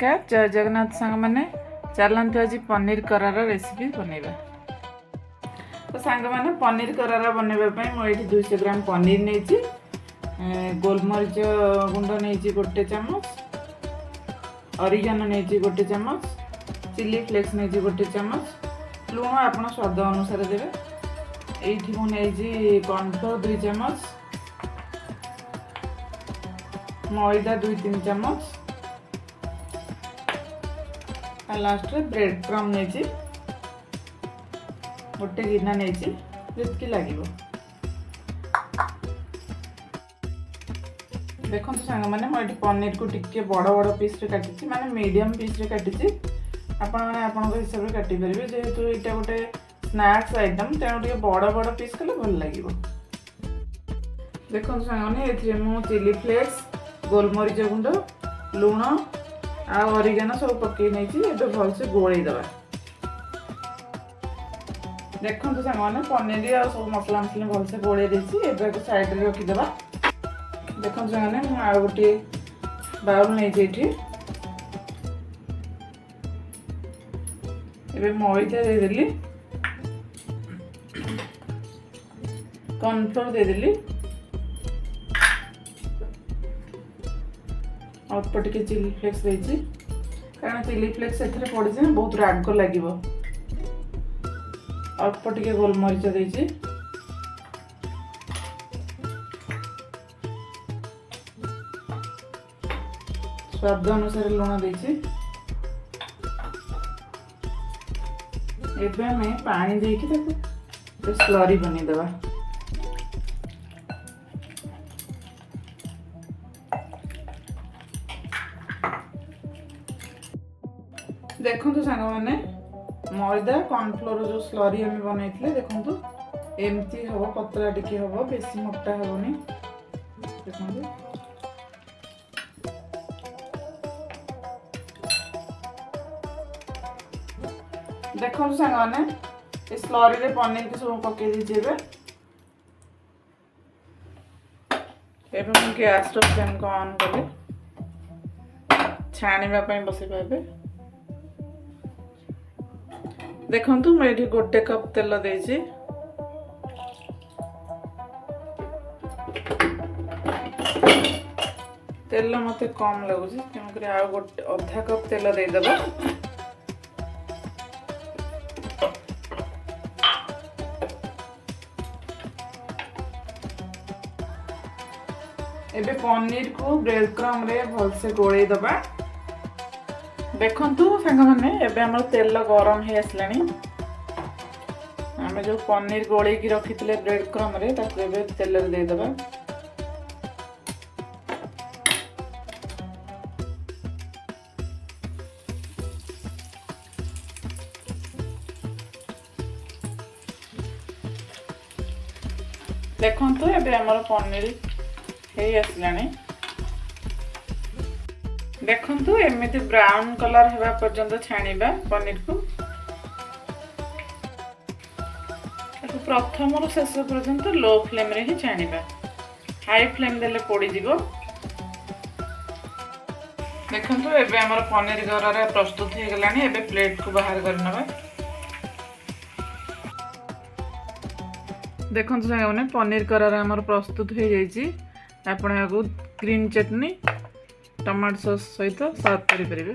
नमस्कार जय जगन्नाथ सांग मैंने चलते आज पनीर करारा रेसिपी बनैबा। तो सांग मैंने पनीर करारा बनैबा मुझे 200 ग्राम पनीर नहीं गोलमरीच गुंड नहीं गोटे चामच ऑरिगेनो नहीं गोटे चामच चिली फ्लेक्स नहीं गोटे चामच लुण आप स्वाद अनुसार देवे। ये मुझे कॉर्नफ्लोर 2 चामच मैदा 2-3 चामच लास्ट ब्रेड क्रम नहीं गोटे गिना नहीं जितकी लगे। देखो सांग मैंने मुझे पनीर को टिके बड़ बड़ पीस रे काटी माने मीडियम पीस रे काटी आपण हिसाब से काटी पारे जेहेतु यहाँ गोटे स्नैक्स आइटम तेणु टे बड़ बड़ पीस कले भल लगे। देखो सांग मैंने ये चिली फ्लेक्स गोलमरीच गुंड लुण आ ऑरिगेनो सब पकई नहीं भलसे गोलई दबा। देखो सांग मैंने पनीर आ सब मसला मसला भलसे गोलई देती साइड रे रखीदे। देखो सांग मैंने आ गोटे बाउल नहीं मैदा देदेली कॉर्नफ्लोर देदेली अल्प टिके चिली फ्लेक्स देछि कारण चिली फ्लेक्स एथरे पड़ी जे बहुत राग लागिवो। अल्प टिके गोलमरीच देछि स्वाद अनुसार लुण देछि। एबे हमें पानी देके ताको स्लरी बनै देबा। देखो सांग मैंने मैदा कॉर्नफ्लोर जो स्लरी आम बनई देखो एमती हम पतला टिके हम बेसी मोटा हेनी। देखो सांग मैंने स्लरी रे पनीर के सब पकई दीजिए। गैस फ्लेम को ऑन कले छाणीबा बसैबा। देखु मुझे गोटे कप तेल देछि तेल मत कम लगुच तेणुक आ गोटे अधा कप तेल देदेब। एबे पनीर को ब्रेड क्रम रे भलसे गोलई दबा। देखंतु सांग मैंने एबे हमर तेल गरम हे आसलानी आमे जो पनीर गोले की रखी ब्रेड क्रम रे ताको एबे तेल रे दे देबा। देखंतु एबे हमर पनीर हे आसलानी देखंतु एमिति ब्राउन कलर हेबा पर्यंत छाणीबा पनीर को प्रथम रु शेष पर्यंत लो फ्लेम रे ही छाणीबा। हाई फ्लेम देले पोड़ी जीवो। देखंतु एबे हमर पनीर गरारा प्रस्तुत हे गलानी। एबे प्लेट को बाहर करनबा। देखंतु सागने पनीर गरारा हमर प्रस्तुत हो जाईची। आपण याको ग्रीन चटनी टमाटो सॉस सहित सर्व करि परिबे।